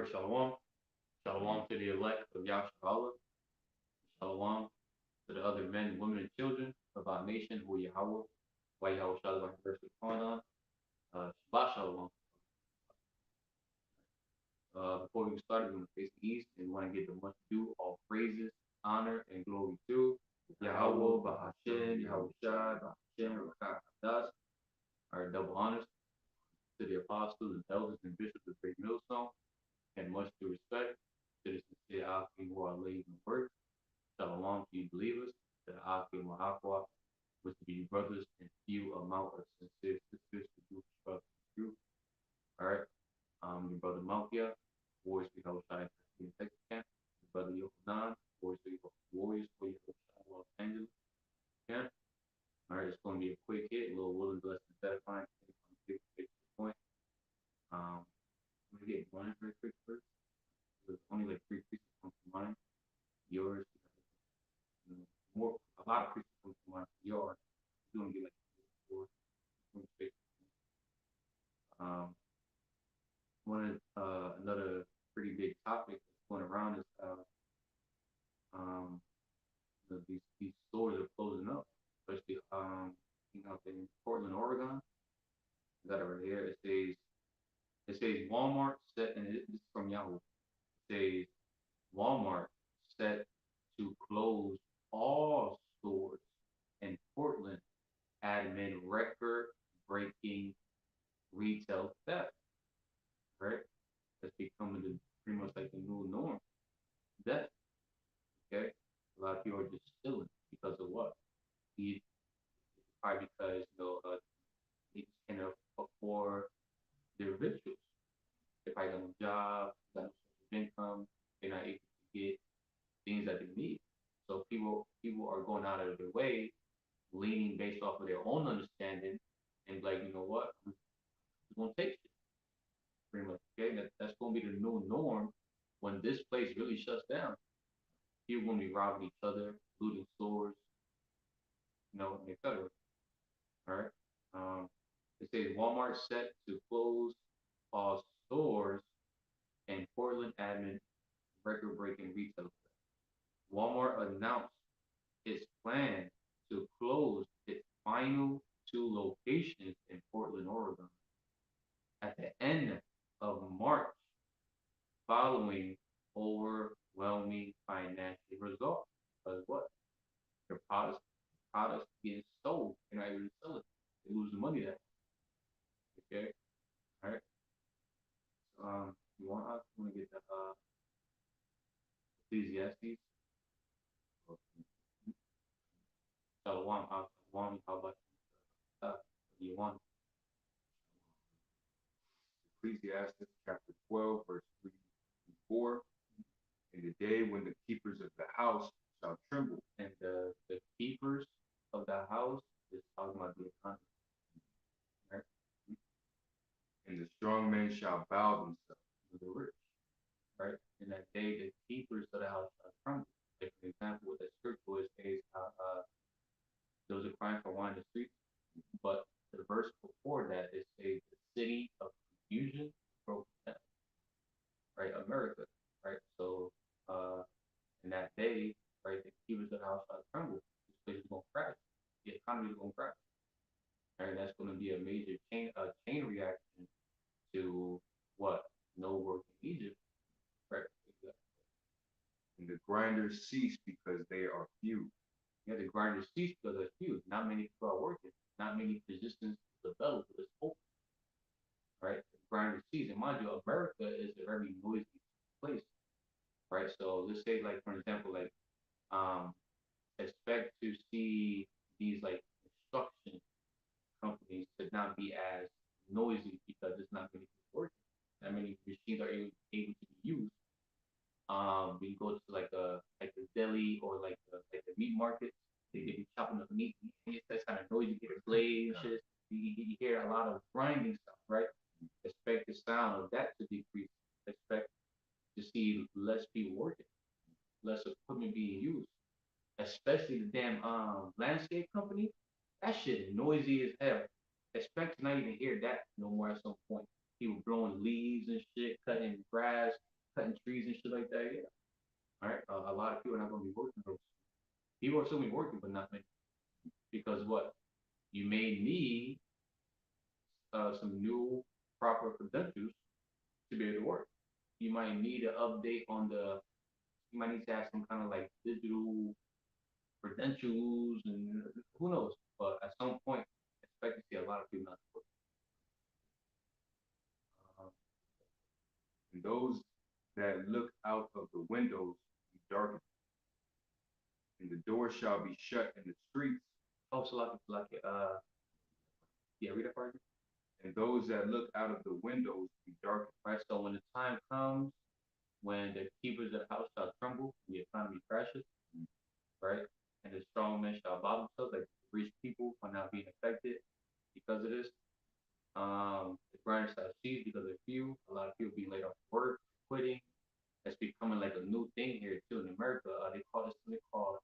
Alright, Shalom. Shalom to the elect of Yahshua. Shalom to the other men, women, and children of our nation who are Yahawah. YAHAWASHI verse upon on. Shabbat Shalom. Before we start, we're going to face the east and we want to give the much due all praises, honor, and glory to Yahawah, BAHASHAM, YAHAWASHI, BAHASHAM, HAQADASH. Our double honors to the apostles and elders and bishops of Great Millstone, and much due respect to the sincere Akim who are laid in the work. Shalom to you believers, to the Akim HaQuah, which to be brothers and few amount of sincere sisters to do trust and truth. Alright, your brother Malkia, Warriors for Yahawah in Texas camp, your brother Yohanan, Warriors for Yahawah Los Angeles camp. Alright, it's going to be a quick hit, a little willing, blessed, and satisfying. Point. I'm going to get one very quick first. There's only like 3 pieces come to mind. Yours, a lot of pieces come to mind. Yours, you're going to get like 4. Another pretty big topic that's going around is these stores are closing up, especially in Portland, Oregon. I got it right here. It says Walmart set, and this is from Yahoo. It says Walmart set to close all stores in Portland amid record-breaking retail theft. Right? That's becoming pretty much like the new norm. That, okay? A lot of people are just stealing because of what? Probably because they just can't afford their rituals. If I got no job, got no source of income, they're not able to get things that they need. So people are going out of their way, leaning based off of their own understanding, and like, you know what, I'm gonna take it. Pretty much, okay. That's gonna be the new norm when this place really shuts down. People gonna be robbing each other, looting stores, etc. All right. It says Walmart set to close all stores in Portland amid record-breaking retail theft. Walmart announced its plan to close its final 2 locations in Portland, Oregon at the end of March, following overwhelming financial results. Because what? Their products getting sold, they're not able to sell it. They lose the money that. Okay. All right. You want to get the Ecclesiastes. Shalom, how about you want? Ecclesiastes chapter 12, verse 3 and 4. In the day when the keepers of the house shall tremble. And the keepers of the house is talking about the economy. Right? And the strong men shall bow themselves to the rich. Right? In that day, the keepers of the house shall tremble. Like, for example, with that scripture, it says, those are crying for wine in the streets. But the verse before that, it says, the city of confusion broke down. Right? America. Right? So, in that day, right, the keepers of the house shall tremble. This place is going to crash. The economy is going to crash. Right? That's going to be a major chain reaction to what? No work in Egypt. Right? Exactly. And the grinders cease because they are few. Yeah, the grinders cease because they're few. Not many people are working. Not many positions developed for this open. Right? The grinders cease. And mind you, America is a very noisy place. Right? So let's say, like, for example, like, expect to see these like construction companies to not be as noisy because there's not many people working. Not many machines are able to be used. We go to like a deli or like the meat market. They be chopping up meat. That's kind of noisy. You hear the blade and shit. You hear a lot of grinding stuff, right? Expect the sound of that to decrease. Expect to see less people working, less equipment being used. Especially the damn landscape company, that shit noisy as hell. Expect to not even hear that no more at some point. People blowing leaves and shit, cutting grass, cutting trees and shit like that. Yeah. All right. A lot of people are not going to be working those. People are still be working, but not many. Because what? You may need some new proper credentials to be able to work. You might need an update on the. You might need to have some kind of like digital credentials and who knows. But at some point, expect to see a lot of people not work. Um, And those that look out of the windows be darkened, and the door shall be shut in the streets. oh, so yeah, read that part. And those that look out of the windows be darkened. Right. So when the time comes when the keepers of the house shall tremble, the economy crashes, right? And the strong men shall bow themselves, like rich people are not being affected because of this. The grinders shall cease because of few. A lot of people being laid off work, quitting. That's becoming like a new thing here too in America. They call this something called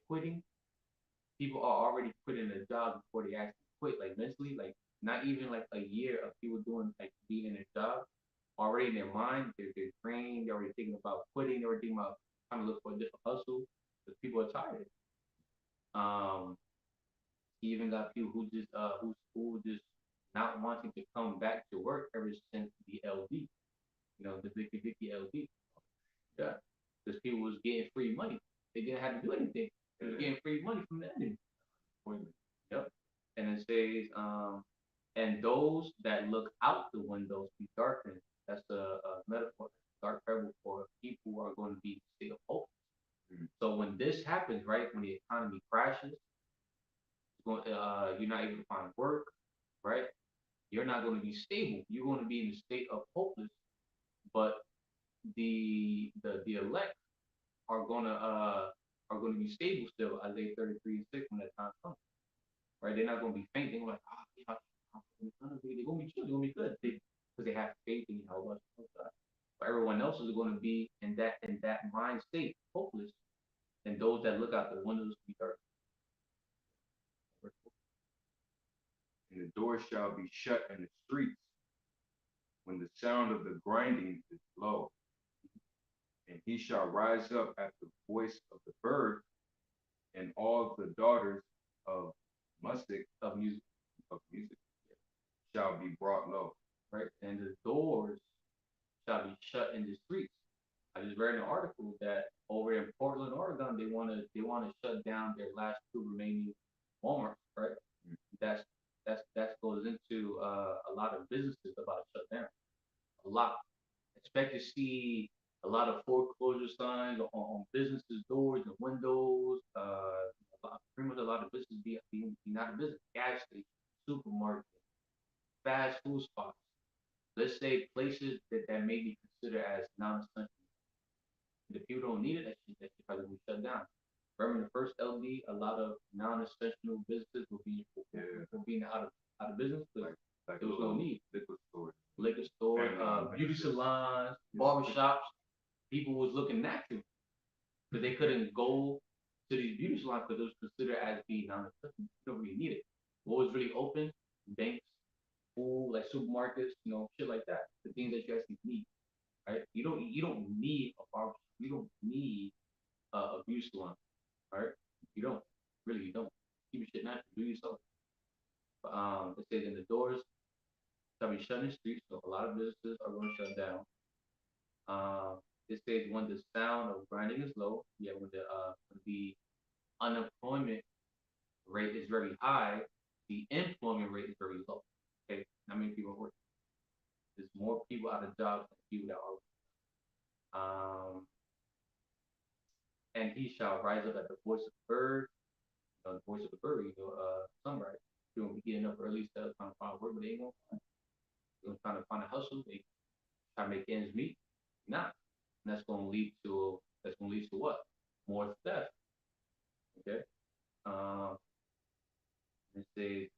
quitting. People are already quitting their job before they actually quit, like mentally, like not even like a year of people doing like being in their job. Already in their mind, they're trained, they're already thinking about quitting, they're already thinking about trying to look for a different hustle because people are tired. Um, you even got people who just not wanting to come back to work ever since the LD, the Vicky LD. Yeah, because people was getting free money. They didn't have to do anything. They was getting free money from the enemy. Yep. And it says, and those that look out the windows be darkened. That's a metaphor, dark parable for people who are going to be in a state of hope. So when this happens, right, when the economy crashes, you're not able to find work, right? You're not going to be stable. You're going to be in a state of hopeless. But the elect are gonna be stable still. Isaiah 33:6 when that time comes, right? They're not gonna be fainting like, yeah, they're gonna be chill, they're gonna be good, because they have faith in Yahweh. But everyone else is gonna be in that mind state, hopeless, and those that look out the windows be dark. And the door shall be shut in the streets when the sound of the grinding is low. And he shall rise up at the voice of the bird, and all the daughters of music of music shall be brought low. Right? And the doors shall be shut in the streets. I just read an article that over in Portland, Oregon, they wanna shut down their last two remaining Walmarts, right? That's that goes into a lot of businesses about to shut down. A lot. Expect to see a lot of foreclosure signs on businesses' doors and windows. Pretty much a lot of businesses being out of business. Gas stations, supermarkets, fast food spots. Let's say places that may be considered as non-essential. If people don't need it, that shit probably will shut down. Remember in the first LD, a lot of non-essential businesses will be out of business because Like there was no need. liquor store, Beauty salons, barbershops. People was looking natural because they couldn't go to these beauty salons because it was considered as being non-essential. You don't really need it. What was really open? Banks, food, like supermarkets, shit like that. The things that you actually need, right? You don't need a barbershop. You don't need a beauty salon, right? You don't. Really, you don't. Keep your shit natural. Do yourself. It says in the doors shall be shut in the streets, so a lot of businesses are going to shut down. It says when the sound of grinding is low, yeah, when the unemployment rate is very high, the employment rate is very low. Okay, how many people are working? There's more people out of jobs than people that are working. And he shall rise up at the voice of the bird, the voice of the bird, sunrise. You're gonna be getting up early, instead of trying to find work, but they ain't gonna find. They're trying to find a hustle. They try to make ends meet. Nah, and that's gonna lead to what? More theft. Okay. Um, it says,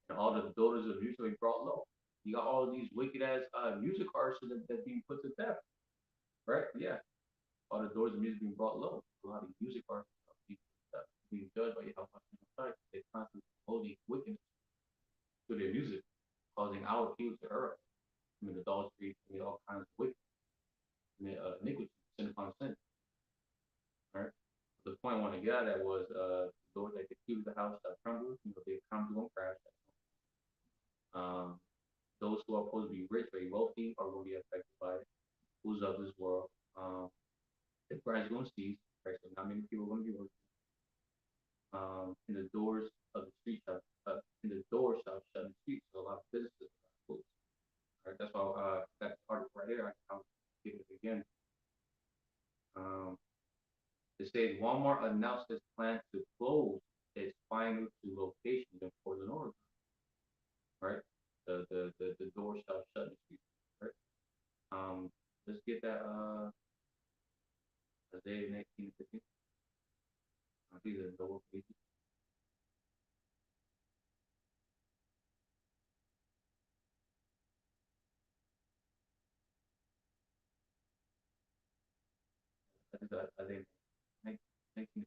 and all the daughters of music will be brought low. You got all these wicked ass music artists that being put to death, right? Yeah, all the daughters of music being brought low. A lot of music artists are being judged by Yahweh. They constantly holding wickedness to their music, causing our people to err. I mean, adultery, all kinds of wickedness. commit iniquity, sin upon sin. Right? The point I want to get at that was those that accuse the house shall tremble, they come to crash. Um, those who are supposed to be rich, very wealthy, are going to be affected by it. Who's of this world? The price is going to cease. Right? So not many people are going to be working. In the doors of the street shall in the doors shall shut in the street. So a lot of businesses are closed. Right? That's why that article right here, I'll give it again. It says Walmart announced its plan to close its final two locations in Portland, Oregon. Right? The door shall shut in the street. Right? Let's get that Isaiah 19:15. These are the locations. Isaiah 19:15.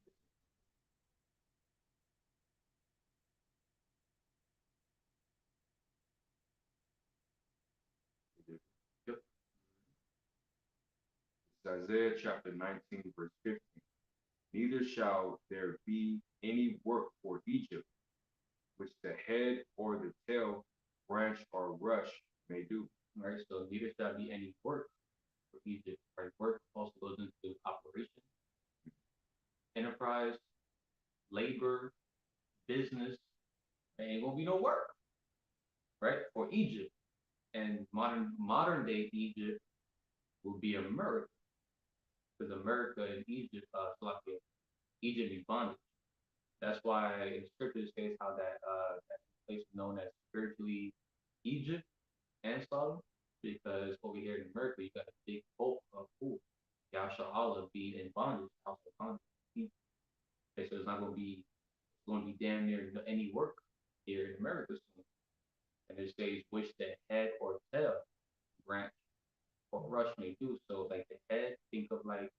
Yep. It's Isaiah chapter 19, verse 15. Neither shall there be any work for Egypt, which the head or the tail, branch or rush may do. Right? So neither shall be any work for Egypt. Right? Work also goes into operation, enterprise, labor, business. There ain't gonna be no work, right? For Egypt. And modern day Egypt will be America. Because America and Egypt, Egypt is bondage. That's why in the scriptures says how that place is known as spiritually Egypt and Sodom, because over here in America you got a big bulk of food. Yahshua being in bondage, house of bondage. Okay, so it's gonna be damn near any work here in America soon. And it says which the head or tail, branch or rush may do. So like the head, think of like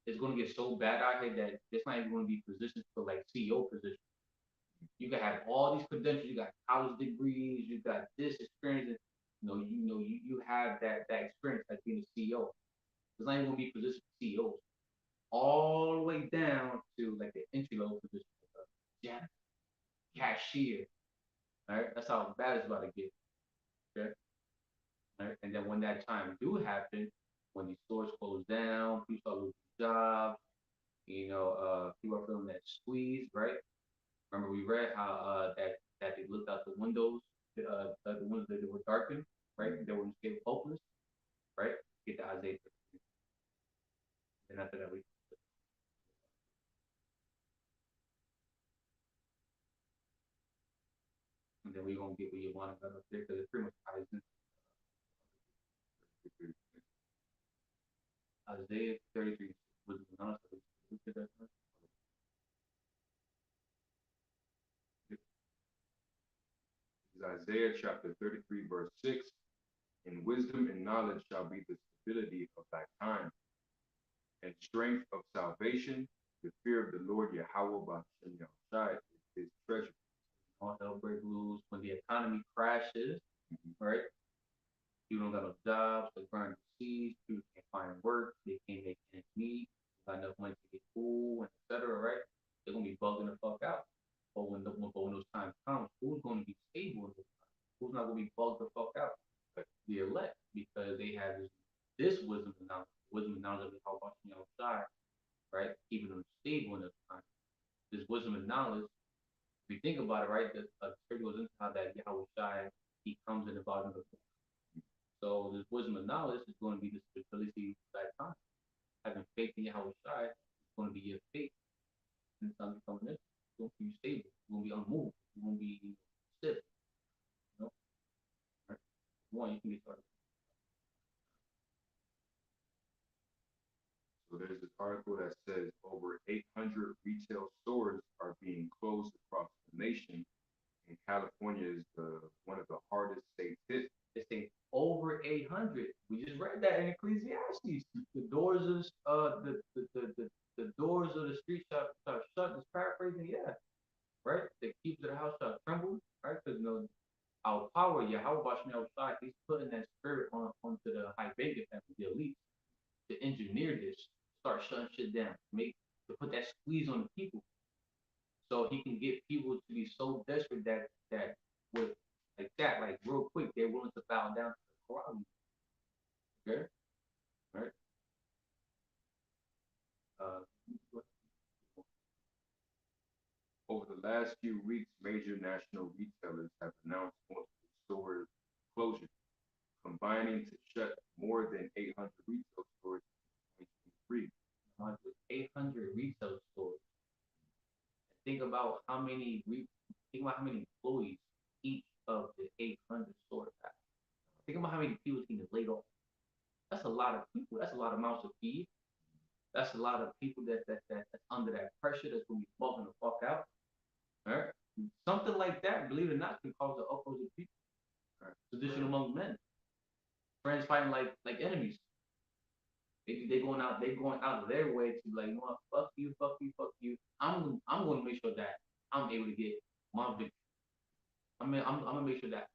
it's gonna get so bad out here that it's not even gonna be positioned for like CEO position. You can have all these credentials, you got college degrees, you got this experience, you have that experience as being a CEO. It's not even gonna be positioned for CEOs. All the way down to like the entry level position, janitor, cashier. All right, that's how bad it's about to get. Okay, all right, and then when that time do happen, when these stores close down, people start losing jobs. People are feeling that squeeze, right? Remember we read how that they looked out the windows, the windows that were darkened, right? They were scared hopeless, right? Get to Isaiah 33. And after that we and then we gonna get where you want to go up there because it pretty much ties into Isaiah 33 was announced. It's Isaiah chapter 33, verse 6. And wisdom and knowledge shall be the stability of thy time, and strength of salvation. The fear of the Lord YAHAWAH is his treasure. All hell break loose when the economy crashes, right? You don't got no jobs, the ground is seized, people can't find work, they can't make ends meet, got enough money to get food, and etc. Right? They're gonna be bugging the fuck out. But when those times come, who's gonna be stable in those times? Who's not gonna be bugged the fuck out? The elect, because they have this wisdom and knowledge. Wisdom and knowledge of the HAWASHI outside, right? Keeping them stable in those times. This wisdom and knowledge, if you think about it, right, the scripture goes into how that YAHWASHI, he comes in the bottom of the book. So this wisdom and knowledge is going to be the stability of that time. Having faith in YAHWASHI is going to be your faith in something coming in. It's going to be stable. It's going to be unmoved. It's going to be stiff. Right? One, you can get started. So there's this article that says over 800 retail stores are being closed across the nation, and California is one of the hardest states hit. They say over 800. We just read that in Ecclesiastes. The doors of the doors of the street shall shut. It's paraphrasing, yeah, right. The keys of the house shall tremble, right? Because our power, Yahweh Bashmi outside, he's putting that spirit onto the high Vega family, the elite. engineered this, start shutting shit down, to put that squeeze on the people, so he can get people to be so desperate that with like that, like real quick, they're willing to bow down to the Quran. Okay, right? Uh, Over the last few weeks, major national retailers have announced multiple store closures, combining to shut more than 800 retail stores in 2023. 800 retail stores. Think about how many think about how many employees each of the 800 stores have. Think about how many people getting laid off. That's a lot of people. That's a lot of mouths to feed. That's a lot of people that's under that pressure that's gonna be bugging the fuck out. All right? Something like that, believe it or not, can cause the uproar of people. Right? Tradition among men. Friends fighting like enemies. They going out of their way to be like, you know what, fuck you, fuck you, fuck you. I'm gonna make sure that I'm able to get my victory. I'm gonna make sure that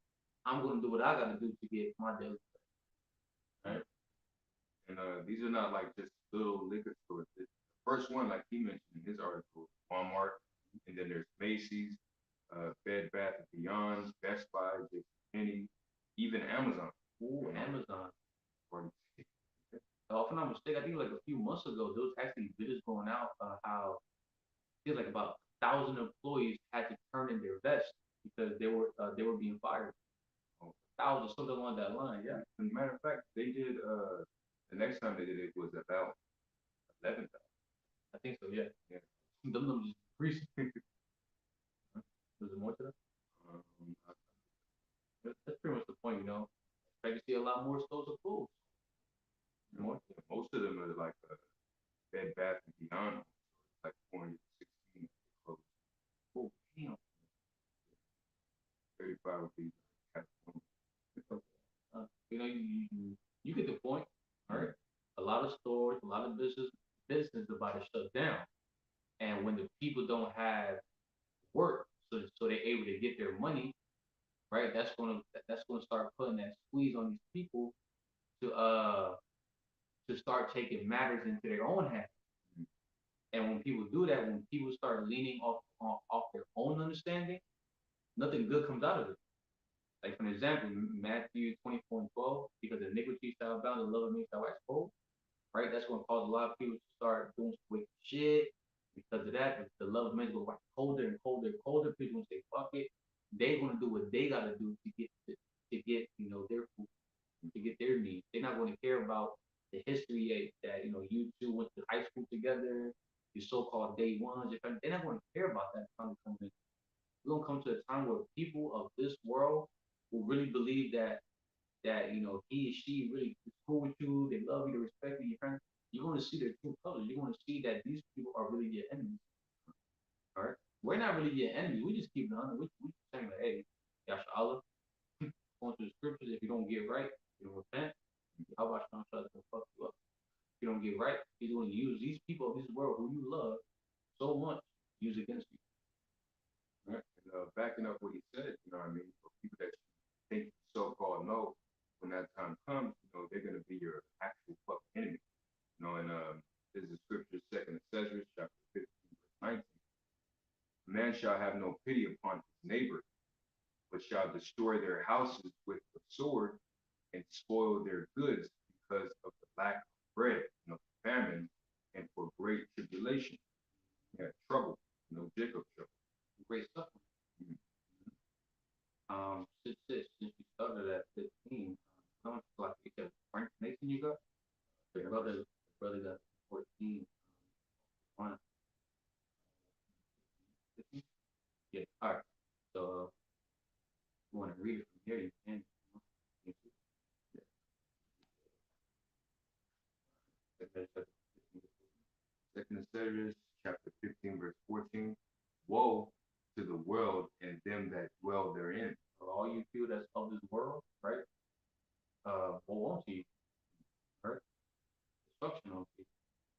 I'm gonna do what I gotta do to get my daily. Right? And these are not like just little liquor stores. The first one, like he mentioned in his article, Walmart, and then there's Macy's, Bed Bath and Beyond, Best Buy, JCPenney, even Amazon. Ooh, Amazon. If I'm not mistaken, I think like a few months ago, there was actually videos going out how it was like about 1,000 employees had to turn in their vests because they were being fired. 1,000, something along that line. Yeah. As a matter of fact, they did the next time they did it was about 11,000. I think so. Yeah. Yeah. Them numbers increasing. Was there more to that? That's pretty much the point, you know. Expect to see a lot more stores of clothes. More? Yeah, most of them are like Bed Bath and Beyond, like 416 clothes. Oh, damn. 35 would be you know, you get the point. All right. A lot of stores, a lot of business about to shut down. And when the people don't have work, so they're able to get their money, right? That's gonna start putting that squeeze on these people to start taking matters into their own hands. And when people do that, when people start leaning off their own understanding, nothing good comes out of it. Like for example, Matthew 24:12, because the iniquity shall abound, the love of me shall expose, right? That's gonna cause a lot of people to start doing wicked shit. Because of that, if the love of men go colder and colder and colder, people gonna say fuck it. They're gonna do what they gotta do to get their food, to get their needs. They're not gonna care about the history that you two went to high school together, your so-called day ones. They're not gonna care about that time coming in. We're gonna come to a time where people of this world will really believe that he or she really is cool with you, they love you, they respect you, your friends. You're gonna see their true colors. You're gonna see that these people are really your enemies. All right, we're not really your enemies. We just keep it on. We just saying like, hey, YAHAWASHI, going through the scriptures. If you don't get right, you don't repent. YAHAWASHI tries to fuck you up. If you don't get right, he's going to use these people of this world who you love so much, use against you. Right. And backing up what he said, you know what I mean? For people that think so-called know, when that time comes, they're going to be your actual fucking enemy. And there's a scripture, 2nd Ezra, chapter 15, verse 19. Man shall have no pity upon his neighbor, but shall destroy their houses with the sword and spoil their goods because of the lack of bread, famine, and for great tribulation. Yeah, trouble, Jacob trouble. Great suffering. Since you started at 15, how much like you said, Frank Mason you got? The brother got 14. One. Yeah. All right. So you want to read it from here? You can. Second Ezra, chapter 15, verse 14. Woe to the world and them that dwell therein. For all you people that's of this world, right? Woe unto you, right? Destruction unto you,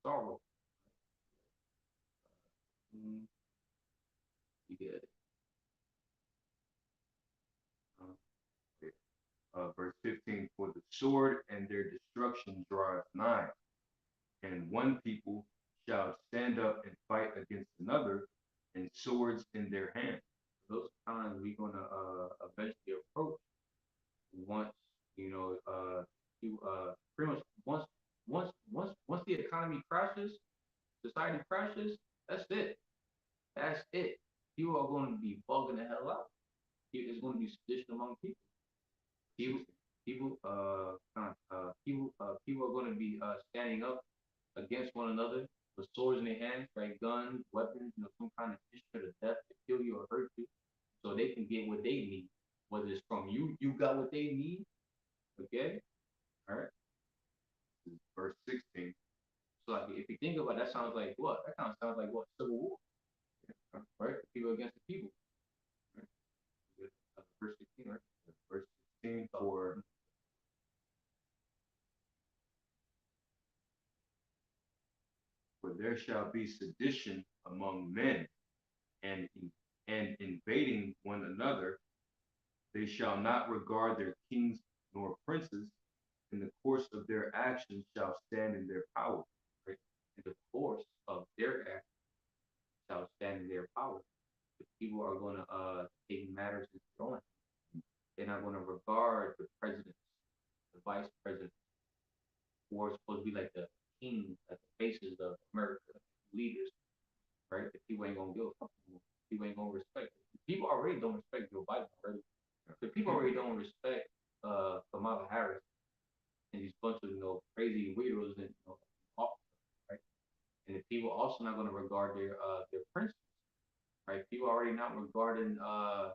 sorrow. You get it. Verse 15, for the sword and their destruction draweth nigh, and one people shall stand up and fight against another, and swords in their hands. Those times we're gonna eventually approach once you know you pretty much once the economy crashes, society crashes. That's it. That's it. People are going to be bugging the hell out. It's going to be sedition among people. People, people are going to be standing up against one another with swords in their hands, right? Guns, weapons, some kind of issue to death to kill you or hurt you, so they can get what they need. Whether it's from you, you got what they need. Okay, all right. Verse 16. So like, if you think about it, that sounds like what? That kind of sounds like what? Civil war, right? People against the people. Right? Verse 16, right? Verse 16, for there shall be sedition among men, and invading one another. They shall not regard their kings nor princes. In the course of their actions shall stand in their power. Right? In the course of their actions shall stand in their power. The people are going to take matters into their own hands. They're not going to regard the presidents, the vice presidents, who are supposed to be like the kings, like the faces of America, leaders, right? The people ain't gonna give a fuck anymore. People ain't gonna respect it. People already don't respect Joe Biden already. The people already don't respect Kamala Harris and these bunch of crazy weirdos and right? And the people also not gonna regard their princes, right? People already not regarding the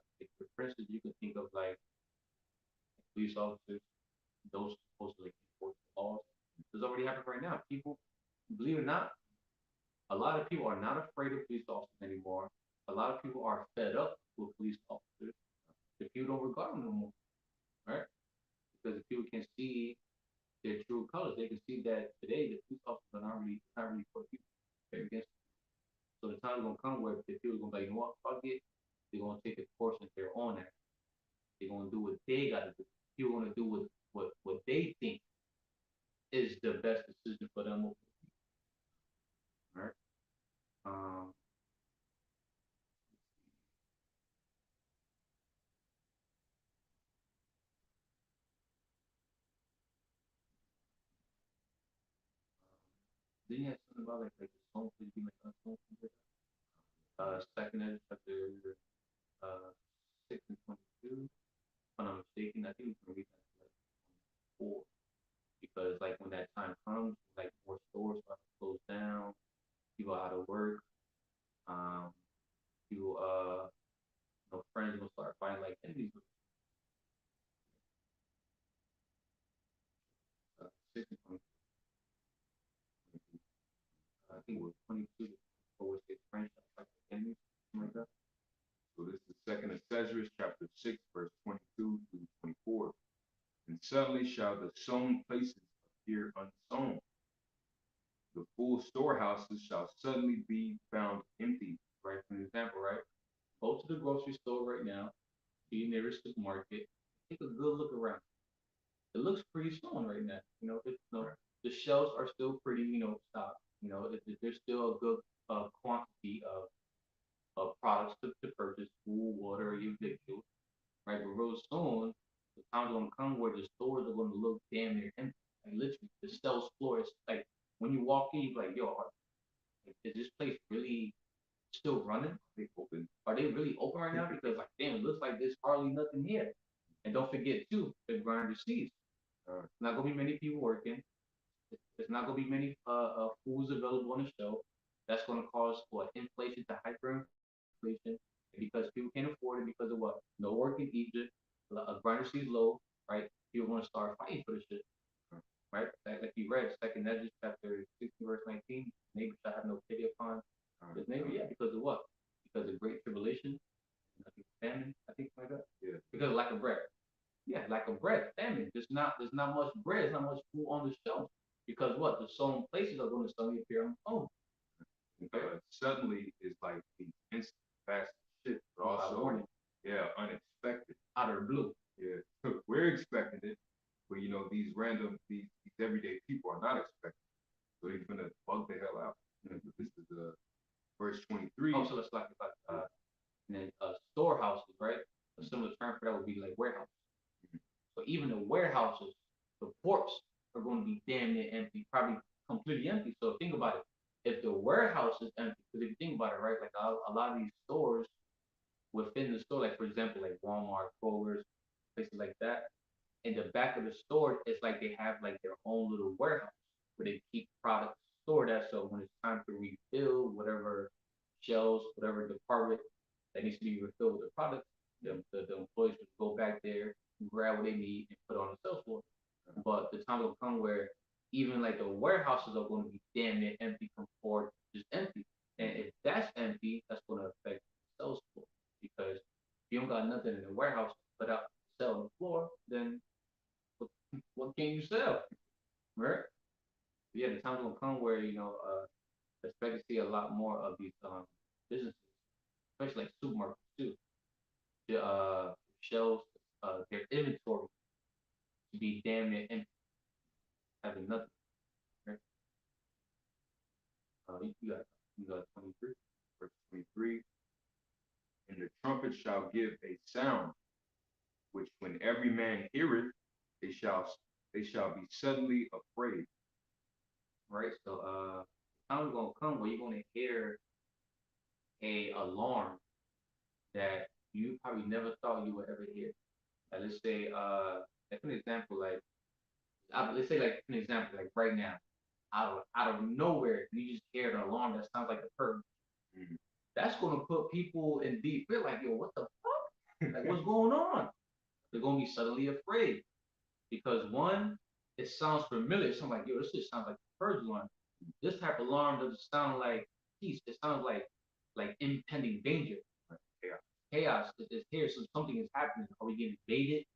princes. You can think of like police officers, those supposed to like enforce the laws. This already happened right now. People, believe it or not, a lot of people are not afraid of police officers anymore. A lot of people are fed up with police officers. The people don't regard them no more, right? Because the people can see their true colors. They can see that today the police officers are not really for people. They're against them. So the time is gonna come where the people are gonna be like, you know what, fuck it. They're gonna take a course of their own action. They're gonna do what they gotta do. People are gonna do what they think is the best decision for them. All right. Um, then you have something about like the song could be like Unsown. Second Ezra chapter 6 and 22. If I'm not mistaken, I think we can read that to like 4. Because like when that time comes, like more stores start to close down, people out of work, um, people friends will start fighting like enemies. 6 and 22. I think it was 22 before it says friends start fighting like enemies, something like that. So this is second Ezra chapter 6, verse 22 through 24. And suddenly shall the sown places appear unsown. The full storehouses shall suddenly be found empty. Right, for example, right? Go to the grocery store right now, to your nearest supermarket, take a good look around. It looks pretty sown right now. The shelves are still pretty, stocked. There's still a good quantity of products to purchase, food, water, your victuals, right? But real soon, the time's gonna come where the stores are gonna look damn near empty. Like literally, the sales floor is like when you walk in, you're like, yo, is this place really still running? Are they open? Are they really open right now? Because like, damn, it looks like there's hardly nothing here. And don't forget too, the grinder sees. Not gonna be many people working. There's not gonna be many foods available on the shelf. That's gonna cause what inflation to hyperinflation because people can't afford it because of what? No work in Egypt, a grinder sees low, right? People want to start fighting for the shit, right? Like you read, Second Ezra chapter 16, verse 19. Neighbor shall have no pity upon his neighbor. Yeah, because of what? Because of great tribulation, I think famine, I think like that. Yeah. Because of lack of bread. Yeah, lack of bread, famine. There's not much bread, there's not much food on the shelf. Because what? The sown places are going to suddenly appear on the phone. Suddenly is like the instant fast shit, but also unexpected. Out of the blue. Yeah. We're expecting it, but these everyday people are not expecting it. So they're 23. Oh, so it's like and then storehouses, right? A similar term for that would be like warehouse. So even the warehouses, the ports are going to be damn near empty, probably completely empty. So think about it. If the warehouse is empty, because if you think about it, right, like a lot of these stores within the store, like for example, like Walmart, Kroger's, places like that, in the back of the store, it's like they have like their own little warehouse where they keep products stored at. So when it's time to refill whatever shelves, whatever department that needs to be refilled with the product, the employees would go back there, grab what they need, and put it on the sales floor. But the time will come where even like the warehouses are going to be damn near empty from or just empty. And if that's empty, that's going to affect the sales floor because if you don't got nothing in the warehouse to put out sell on the floor, then what can you sell, right? Yeah, the time's gonna come where expect to see a lot more of these businesses, especially like supermarkets too. The shelves, their inventory to be damn near empty, having nothing. Right? You got 23. Verse 23. And the trumpet shall give a sound, which when every man heareth, they shall be suddenly afraid. Right. So time's gonna come where you're gonna hear a alarm that you probably never thought you would ever hear. Like let's say, like an example, like let's say like an example, like right now, out of nowhere, you just hear an alarm that sounds like a purge. Mhm. That's gonna put people in deep fear, like, yo, what the fuck? Like, what's going on? They're gonna be suddenly afraid because one, it sounds familiar. It sounds like, yo, this just sounds like a purge alarm. This type of alarm doesn't sound like peace. It sounds like impending danger. Chaos. Chaos is here, so something is happening. Are we getting invaded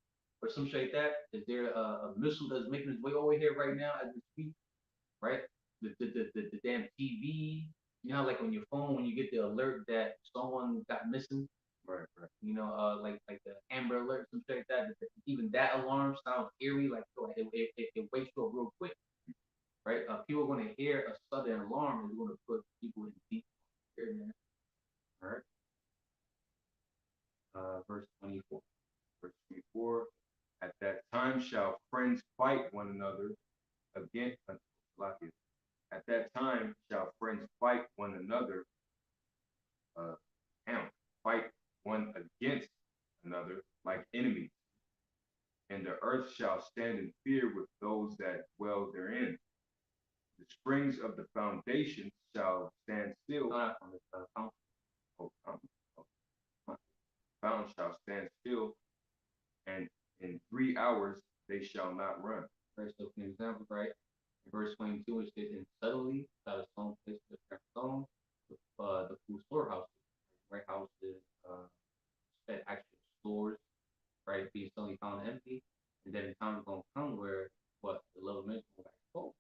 or some shit like that? Is there a missile that's making its way over here right now as we speak? Right? The damn TV. You know, how, like on your phone when you get the alert that someone got missing. Right, right. Like the Amber Alert, some shit like that. Even that alarm sounds eerie. Like it wakes you up real quick. Right? People are going to hear a sudden alarm and it's going to put people in deep fear, man. All right. Verse 24. Verse 24. At that time shall friends fight one another against. At that time shall friends fight one another, fight one against another like enemies, and the earth shall stand in fear with those that dwell therein. The springs of the foundation shall stand still. Fountain shall stand still, and in 3 hours they shall not run. Right, so for example, right, in verse 22, it says, and suddenly shall the stone place the stone, the food storehouses, warehouses, actual stores, right, being suddenly found empty, and then the time is gonna come where the love of men will back cold,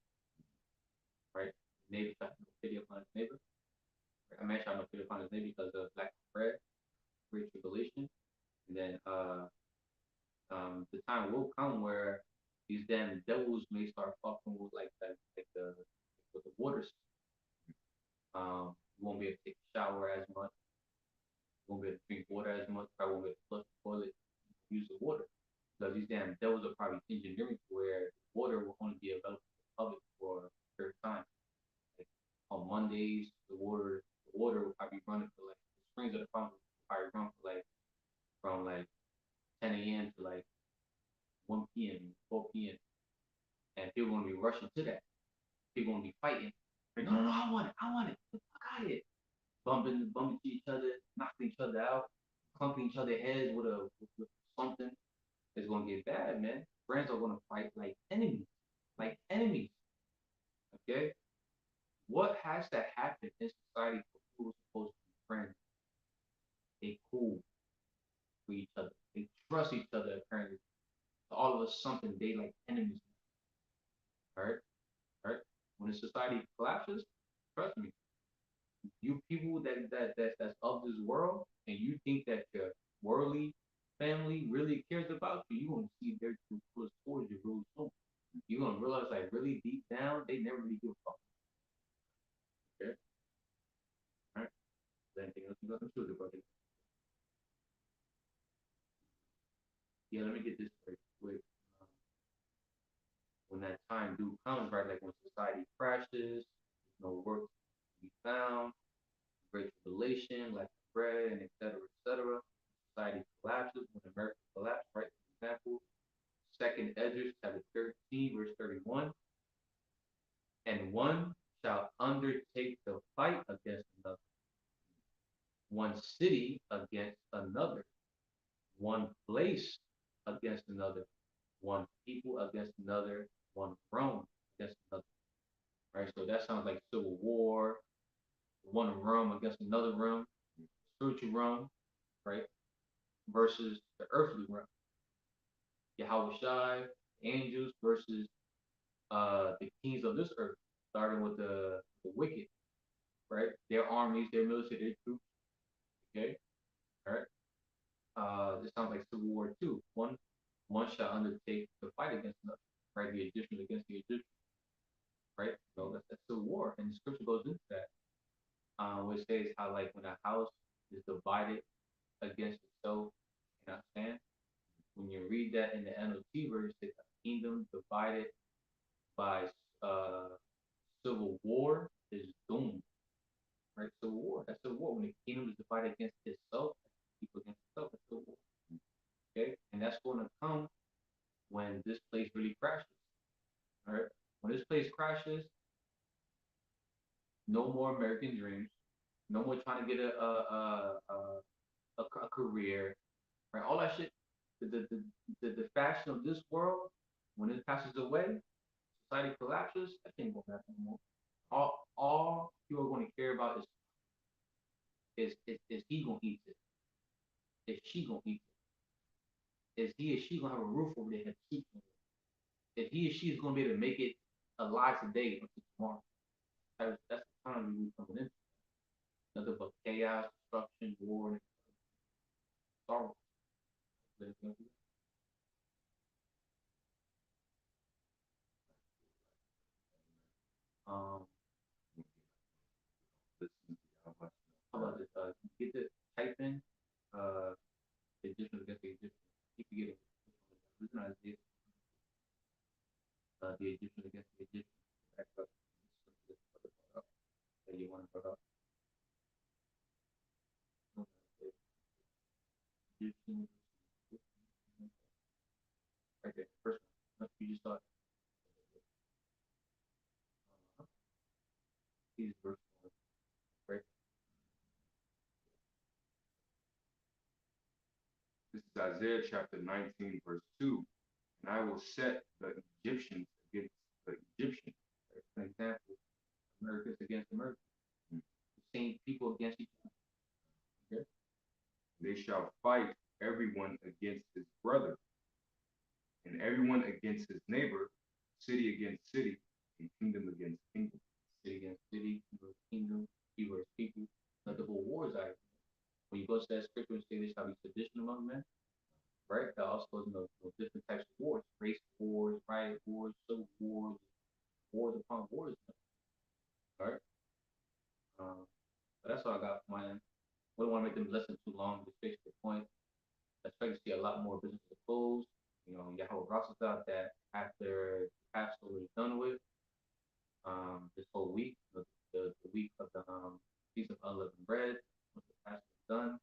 right? Neighbor shall have no pity upon his neighbor. Right? A man shall have no pity upon his neighbor because of lack of bread, great tribulation, and then the time will come where these damn devils may start fucking with with the waters. You won't be able to take a shower as much. You won't be able to drink water as much. Probably won't be able to flush the toilet, use the water. Because these damn devils are probably engineering to where water will only be available to the public for a period of time. Like on Mondays, the water will probably be running for like the springs of the fountain will probably run for like from like 10 a.m. to like 1 p.m., 4 p.m. And people are gonna be rushing to that. People are gonna be fighting. Like, no, I want it. Get the fuck out of here. Bumping to each other, knocking each other out, clumping each other heads with something. It's gonna get bad, man. Friends are gonna fight like enemies. Like enemies. Okay? What has to happen in society for people supposed to be friends? They cool with each other. They trust each other apparently. All of a sudden they like enemies. All right? All right? When the society collapses, trust me, you people that's of this world, and you think that your worldly family really cares about you, you're gonna see their true colors towards you really soon. You're gonna realize like really deep down, they never really give a fuck. Okay? All right. You got them too, brother. Yeah, let me get this straight quick. Um, when that time do comes, right, like when society crashes, no work to be found, great tribulation, lack of bread, and et cetera, et cetera. Society collapses when America collapsed, right? For example, Second Ezra chapter 13, verse 31. And one shall undertake to fight against another, one city against another, one place against another, one people against another, one realm against another. Right? So that sounds like civil war, one realm against another realm, spiritual realm, right? Versus the earthly realm. YAHAWASHI, angels versus the kings of this earth, starting with the wicked, right? Their armies, their military, their troops, okay? All right. This sounds like Civil War too. One shall undertake to fight against another, right? The Egyptians against the Egyptians, right? So that's Civil War, and the scripture goes into that. Which says how like when a house is divided against itself, you understand? When you read that in the NLT verse, it says a kingdom divided by uh, civil war is doomed, right? Civil war, that's civil war. When the kingdom is divided against itself, people against itself, that's civil war. Okay, and that's going to come when this place really crashes. All right, when this place crashes, no more American dreams, no more trying to get a career, right? All that shit, the fashion of this world, when it passes away, society collapses, that ain't gonna happen anymore. All people are going to care about is he gonna eat it? Is she gonna eat it? Is he or she gonna have a roof over their head? If he or she is gonna be able to make it alive today or tomorrow, that's the time we coming in. Nothing but chaos, destruction, war, and sorrow. Um, how about this? Get the type in Egyptian against the Egyptian. Keep forgetting. It's not Isaiah. The Egyptian against the Egyptian. Back up. That you want to put up. Egyptian. Right there. First one. You just thought. He's verse one. Right. This is Isaiah chapter 19, verse 2. And I will set the Egyptians against the Egyptians. Right. For example, Americans against America. The same people against each other. Okay. They shall fight everyone against his brother, and everyone against his neighbor, city against city, and kingdom against kingdom. City against city, kingdom, people against people. Multiple wars are. When you go to that scripture and say there shall be sedition among men, right? That also goes into different types of wars, race wars, riot wars, civil wars, wars upon wars. Right? But that's all I got for my end. We don't want to make them listen too long, just fix the point. I expect to see a lot more businesses closed. You know, Yahweh Ross out that after Passover is done with, this whole week, the week of the Feast of Unleavened Bread, once the Passover is done,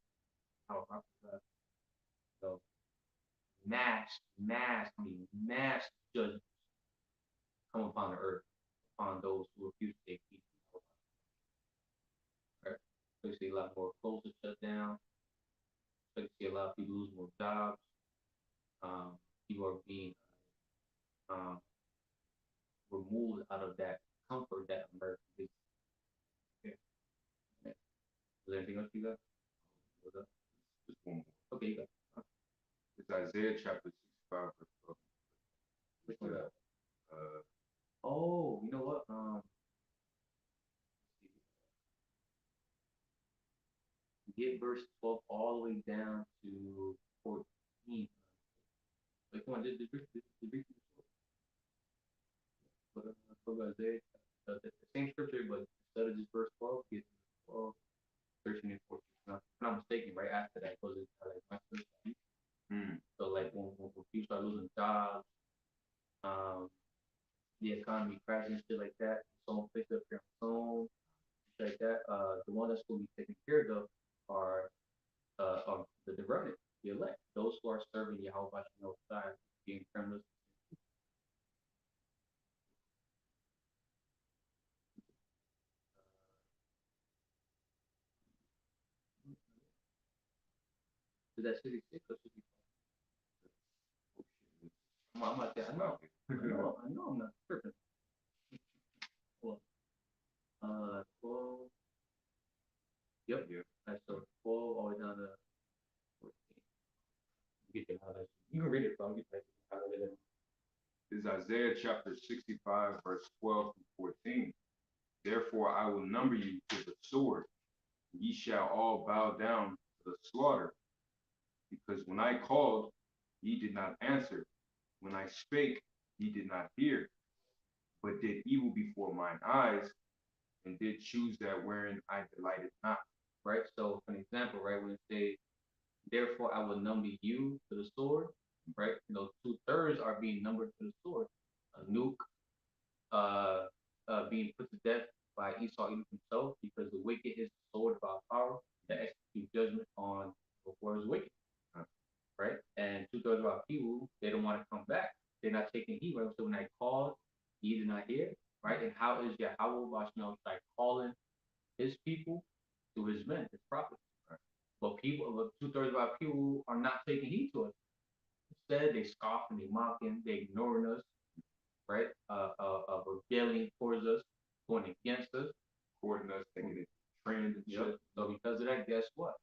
Yahweh Ross out. So mass judgments come upon the earth, upon those who refuse to take heed. Right? So you see a lot more closures shut down. So you see a lot of people lose more jobs. People are being um, removed out of that comfort that America gives. Okay. Yeah. Is there anything else you got? Just one more. Okay, you got. It's Isaiah chapter 65, verse 12. Which one? Uh, Oh, you know what? Get verse 12 all the way down to 14. Like, come on, just read but Isaiah, the same scripture, but instead of just verse 12, get 12, 13, and 14. fires and shit like that. Someone picked up here on Sown, like that. The one that's going to be taken care of are the remnant, the elect, those who are serving YAHAWASHI, being criminals. Is that 66 or 65? I'm not there. I know. I'm not tripping. Well, 12. Yep. That's so 12 all the way down to 14. You get the highlights. You can read it, but I'll get back to the highlight. Is Isaiah chapter 65, verse 12 through 14. Therefore I will number you to the sword. Ye shall all bow down to the slaughter. Because when I called, ye did not answer. When I spake, ye did not hear. But did evil before mine eyes, and did choose that wherein I delighted not. Right? So, for an example, right, when it says, therefore I will number you to the sword, right? 2/3 are being numbered to the sword. A nuke being put to death by Esau himself, because the wicked is the sword of our power to execute judgment on what is wicked. Right? And 2/3 of our people, they don't want to come back. They're not taking heed. Right? So when I called, ye did not hear. Right? And how is YAHAWASHI calling his people through his men, his prophets? Right? But 2/3 of our people are not taking heed to us. Instead, they scoff and they mocking, they ignoring us, right? Rebelling towards us, going against us, According us, taking it trend and shit. So because of that, guess what?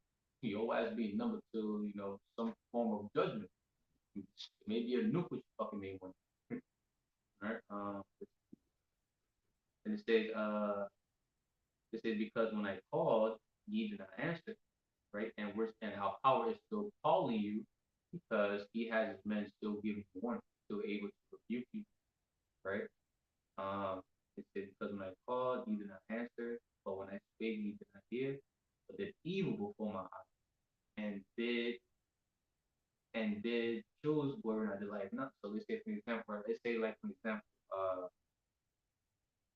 Your ass being numbered to, some form of judgment. Maybe a nuke which fucking made one. Right? And it says because when I called, ye did not answer. Right? And our power is still calling you because he has his men still giving warning, still able to rebuke you. Right? It says because when I called, ye did not answer, but when I spake, ye did not hear. But did evil before my eyes, and did choose where I delight not. So let's say for example, let's say like for example,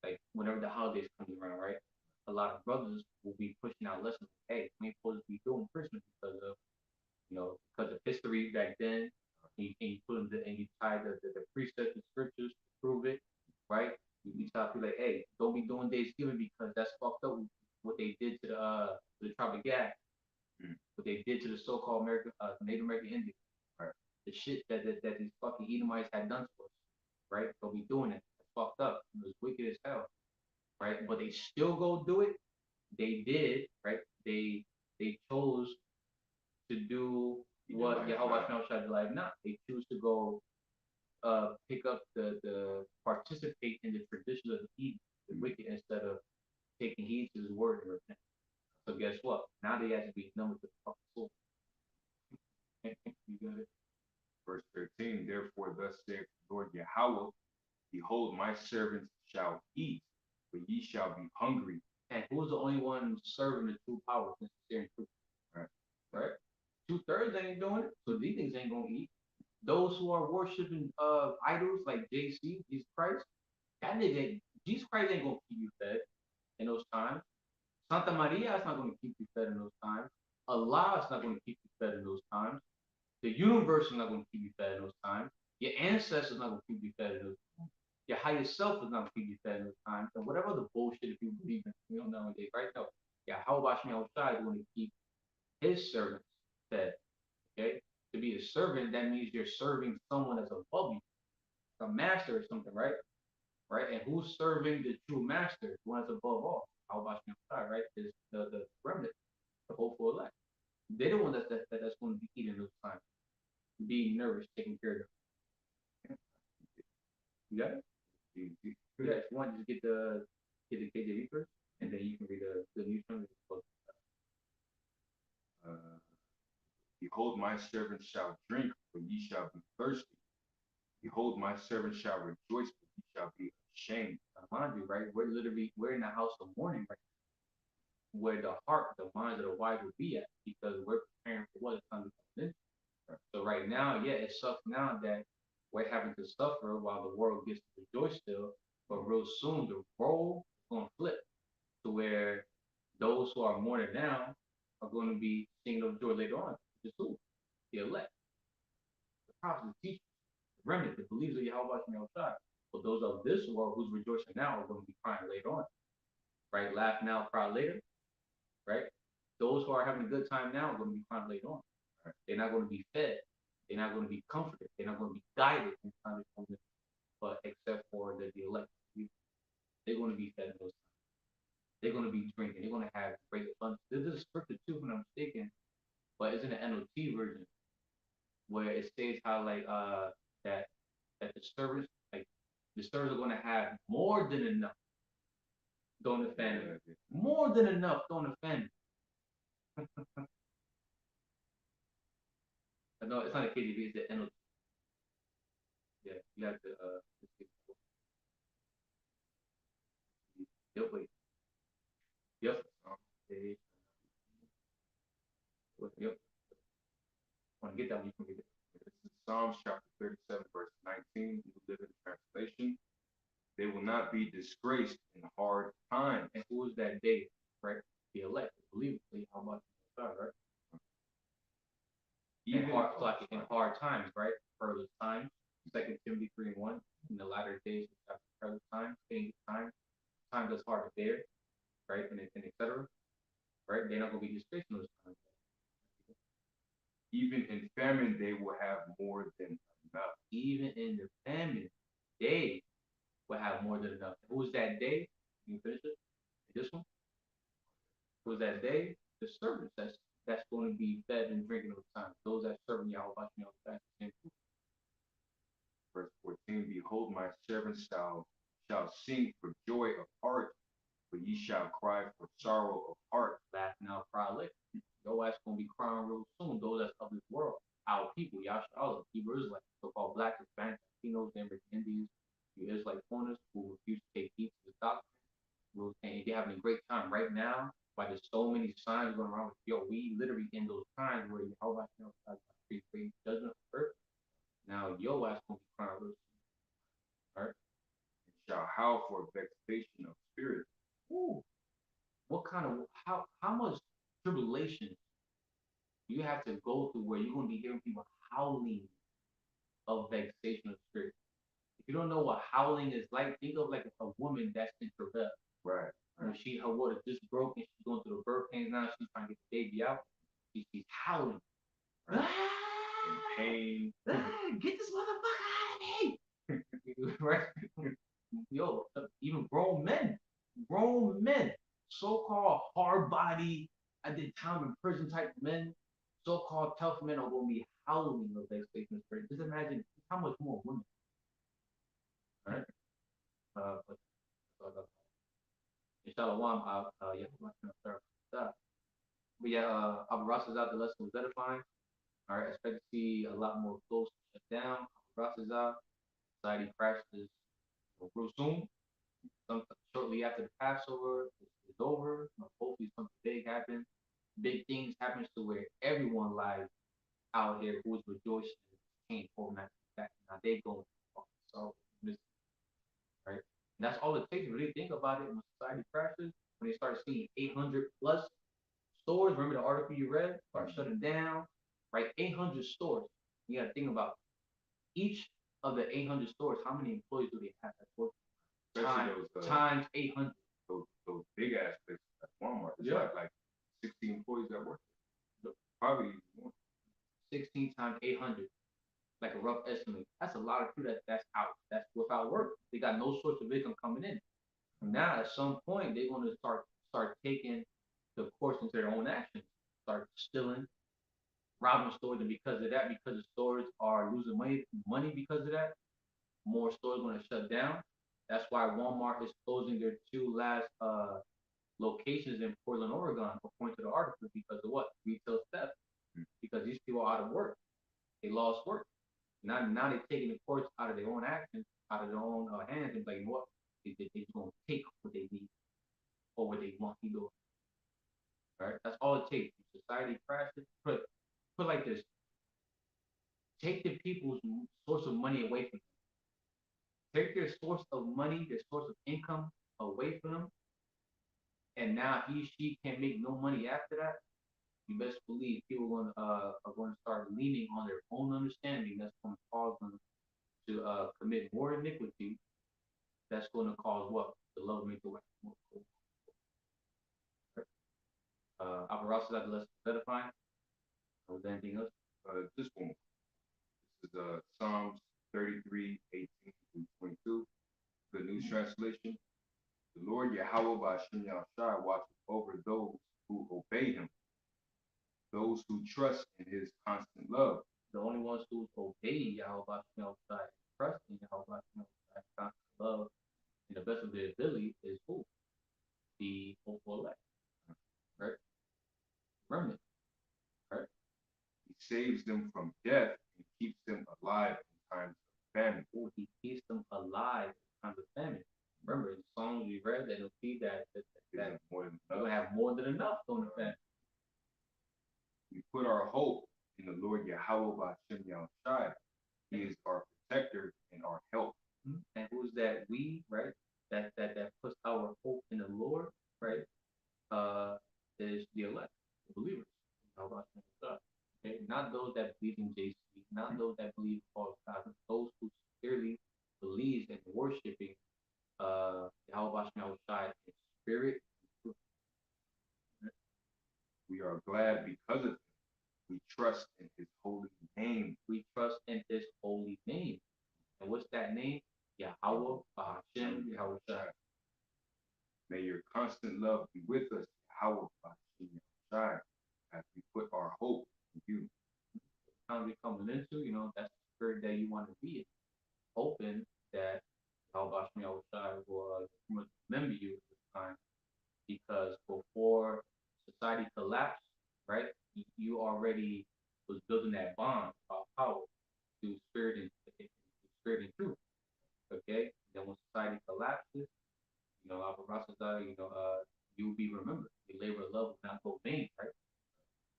like whenever the holidays come around, right? A lot of brothers will be pushing out lessons. Hey, we ain't supposed to be doing Christmas because of history back then. And you put them and you tie the precepts and scriptures to prove it, right? You tell people like, hey, don't be doing Thanksgiving because that's fucked up. What they did to the tribe of Gad, what they did to the so-called Native American Indians, right? The shit that these fucking Edomites had done to us, right? Don't be doing it. It's fucked up. It was wicked as hell, right? But they still go do it. They did, right? They chose to do what YAHAWASHI tried to like not. They choose to go pick up the participate in the tradition of the wicked instead of taking heed to his word and repent. So guess what? Now they have to be numbered to the fucking soul. You got it. Verse 13, therefore thus saith the Lord Yahweh, behold, my servants shall eat, but ye shall be hungry. And who's the only one serving the true power, sincere and truth? Right? 2/3 ain't doing it, so these things ain't gonna eat. Those who are worshiping idols like JC, Jesus Christ, Jesus Christ ain't gonna keep you fed in those times. Santa Maria is not gonna keep you fed in those times. Allah is not gonna keep you fed in those times. The universe is not gonna keep you fed in those times. Your ancestors are not gonna keep you fed in those times. Your higher self is not gonna keep you fed in those times. And whatever the bullshit if you believe in, nowadays, right? No. YAHAWASHI is going to keep his servants fed. Okay? To be a servant, that means you're serving someone that's above you, a master or something, right? Right? And who's serving the true master, the one that's above all? YAHAWASHI, right? Is the remnant, the hopeful elect. They're the one that's going to be eating those times, being nervous, taking care of them. You got it? Yeah, if you want to just get the KJV first, and then you can read the New Testament. Behold, my servants shall drink, but ye shall be thirsty. Behold, my servants shall rejoice, but ye shall be ashamed. Mind you, right? We're in the house of mourning right now, where the minds of the wise will be at, because we're preparing for what is coming in. So right now, yeah, it sucks now that we're having to suffer while the world gets to rejoice still, But real soon, the role is going to flip to where those who are mourning now are going to be singing of joy later on. Just who? The elect, the prophets, the teachers, the remnant, the believers of YAHAWASHI outside. But those of this world who's rejoicing now are going to be crying later on. Right? Laugh now, cry later. Right? Those who are having a good time now are going to be crying later on. Right? They're not going to be fed. They're not going to be comforted. They're not going to be guided in times of moment. But except for the elect, they're going to be fed in those times. They're going to be drinking. They're going to have great fun. There's a scripture too, if I'm not mistaken, but it's in the NLT version where it states how like that the servants are going to have more than enough. Don't offend them. More than enough. Don't offend. No, it's not a KJV. It's the NLT. Yeah, you have to. Yep. Wait. Yep. Yep. Want to get that one? You can get it. This is Psalms chapter 37, verse 19. New Living Translation. They will not be disgraced in hard times. And who is that they? Right? The elect, the believers. How much? Right? Even in hard times, right? Perilous times. 2 Timothy 3:1. In the latter days, perilous times, dangerous times, times that's hard to bear, right? And etc. Right? They're not going to be disgraced in those times. Even in famine, they will have more than enough. Even in the famine, they will have more than enough. Who's that day? Can you finish it? This one? Who's that day? The servants that's going to be fed and drinking all the time. Those that serve YAHAWASHI all the time. Verse 14, behold, my servants shall sing for joy of heart, but ye shall cry for sorrow of heart. Laugh now, cry later. Your ass gonna be crying real soon. Those that's of this world, our people, Yashala, Hebrew Israelites, so-called Black, Hispanic, Latinos, American Indians, you Israelite foreigners who refuse to take heed to the doctrine, and they're having a great time right now. Why there's so many signs going around with we literally in those times where YAHAWASHI pre judgment of earth. Now your ass gonna be crying real soon. All right? And shall howl for vexation of spirit. Ooh. What kind of how much tribulation you have to go through where you're going to be hearing people howling of vexation of spirit? If you don't know what howling is like, think of like a woman that's in travail. Right. When her water just broke and she's going through the birth pains now, she's trying to get the baby out. She's howling. Right? In pain. Get this motherfucker out of me! Right? Yo, even grown men, so-called hard body, I did time in prison type men, so-called tough men are going to be howling of vexation of spirit. Just imagine how much more women. All right? Shalom, but yeah, Abu is out. The lesson was edifying. All right, expect to see a lot more close shut down. Abu is out. Society crashes real soon. Shortly after the Passover is over, hopefully something big happens. Big things happens to where everyone lies out here who is rejoicing came overnight. Now they go so right. And that's all it takes to really think about it when society crashes. When they start seeing 800 plus stores, remember the article you read, start shutting down, right? 800 stores. You got to think about each of the 800 stores. How many employees do they have at work? Times 800. Those big ass places at Walmart. It's like 60 employees that work. Probably more. 16 times 800. Like a rough estimate. That's a lot of people that's out. That's without work. They got no source of income coming in. Now at some point they're going to start taking the course into their own actions. Start stealing, robbing stores, and because of that, because the stores are losing money because of that, more stores are going to shut down. That's why Walmart is closing their 2 last locations in Portland, Oregon, according to the article, because of what? Retail theft. Because these people are out of work. They lost work. Now they're taking the courts out of their own actions, out of their own hands, and like, what? They're going to take what they need or what they want to do. All right? That's all it takes. Society crashes. Put like this. Take the people's source of money away from them. take their source of money, their source of income away from them, and now she can't make no money after that, you best believe people are going to start leaning on their own understanding. That's going to cause them to commit more iniquity. That's going to cause what? The love make the way more cold. Alvarado said that less edifying. Or was there anything else? Just one more. This is Psalms 33:18-22, Good News Translation. The Lord YAHAWASHI watches over those who obey him, those who trust in his constant love. The only ones who obey Yahweh, trust in Yahweh, constant love, and the best of their ability is who? The hopeful elect. Right? Remnant. Right? He saves them from death and keeps them alive in times of famine. Oh, he keeps them alive in times of famine. Remember, in the songs we read, that it'll see that they're going to have more than enough on the famine. We put our hope in the Lord YAHAWASHI. He is our protector and our help. And who's that we, right? That puts our hope in the Lord, right? Is the elect, the believers. Okay? Not those that believe in JC, not those that believe in false God, but those who sincerely believe in worshiping Yahweh in spirit and truth. We are glad because of him. We trust in his holy name. We trust in his holy name. And what's that name? Yahawah, BAHASHAM, YAHWASHI. May your constant love be with us, YAHAWASHI, as we put our hope in you. The time we're coming into, that's the spirit that you want to be in. Hoping that Yahweh will remember you at this time. Because before society collapsed, right, you already was building that bond of power through spirit and truth. Okay? Then when society collapses, you will be remembered. The labor of love will not go vain, right?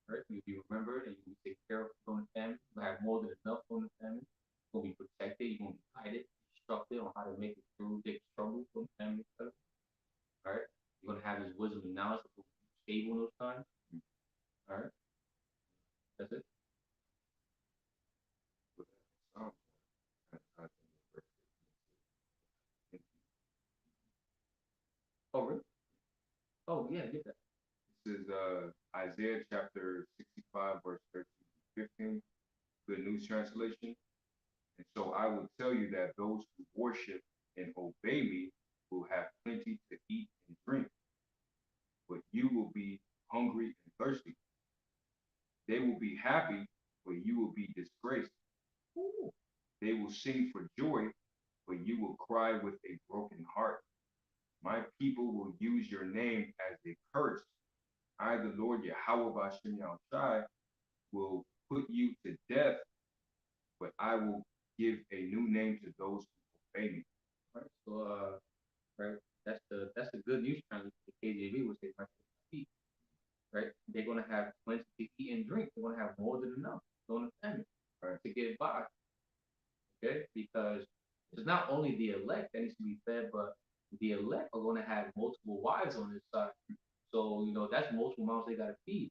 Right? You'll be remembered and you will take care of the family. You'll have more than enough on the family. You're going to be protected. You're going to be guided, instructed on how to make it through the struggle for the family. All right? You're going to have this wisdom and knowledge that will be stable in those times. All right? That's it. Oh, really? Oh, yeah, get that. This is Isaiah chapter 65, verse 13-15, Good News Translation. And so I will tell you that those who worship and obey me will have plenty to eat and drink, but you will be hungry and thirsty. They will be happy, but you will be disgraced. Ooh. They will sing for joy, but you will cry with a broken heart. My people will use your name as a curse. I, the Lord YAHAWASHI, will put you to death, but I will give a new name to those who obey me. Right. So, right, that's the good news translation. The KJV would say, right? They're gonna have plenty to eat and drink. They're gonna have more than enough on the family, right, to get by. Okay, because it's not only the elect that needs to be fed, but the elect are gonna have multiple wives on this side. So that's multiple mouths they gotta feed.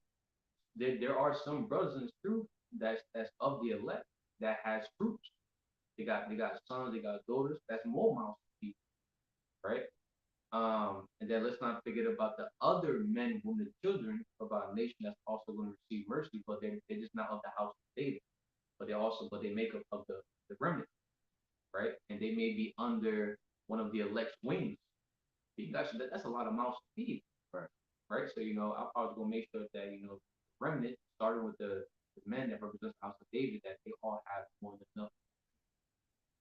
There are some brothers in truth that's of the elect that has fruits. They got sons, they got daughters. That's more mouths to feed, right? And then let's not forget about the other men, women, and children of our nation that's also going to receive mercy, but they're just not of the house of David. But they make up of the remnant, right? And they may be under one of the elect's wings. That's a lot of mouths to feed, right? So I'm always going to make sure that remnant, starting with the men that represent the house of David, that they all have more than enough.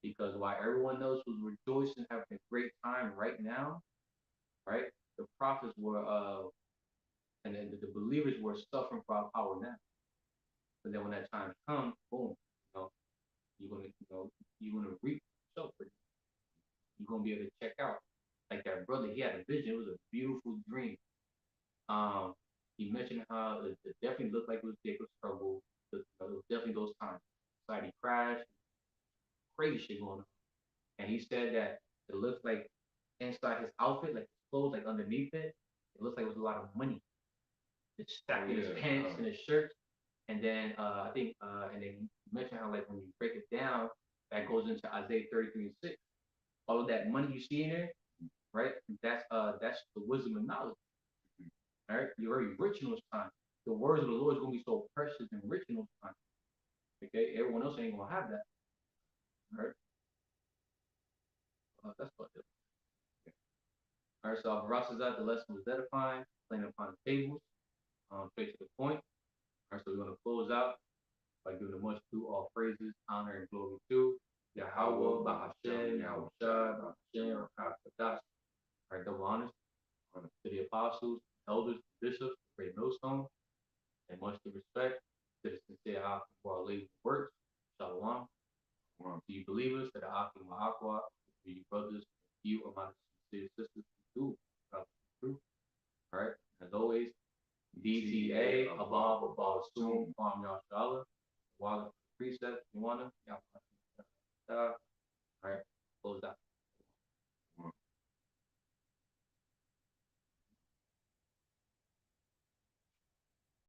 Because while everyone else was rejoicing, having a great time right now, right? The prophets were, and then the believers were suffering for our power now. But then when that time comes, boom, you're gonna reap suffering. You're gonna be able to check out. Like that brother, he had a vision. It was a beautiful dream. He mentioned how it definitely looked like it was Jacob's struggle. It was definitely those times. Society crashed, crazy shit going on. and he said that it looks like inside his outfit, like his clothes, like underneath it, it looks like it was a lot of money. It's stacked in his pants and his shirts. And then I think and then you mentioned how like when you break it down, that goes into Isaiah 33:6. All of that money you see in there, right? That's the wisdom and knowledge. All right, you're very rich in those times. The words of the Lord is gonna be so precious and rich in those times. Okay, everyone else ain't gonna have that. All right, that's what it is. All right, so Barasazat, the lesson was edifying, playing upon the tables, straight to the point. All right, so we're gonna close out by giving a much due all praises, honor, and glory to Yahawah, BAHASHAM, YAHWASHI, BAHASHAM, HAQADASH. All right, double honors to the apostles, elders, bishops, great millstone, and much to respect to the sincere Akim for our lady's works. Shalom. To you believers, to the Akim Ma'akwa, to you brothers, you are my sincere sisters who do about the truth. All right, as always, DTA, above, soon, farm y'all shala, while the precept, you wanna, all right, close out.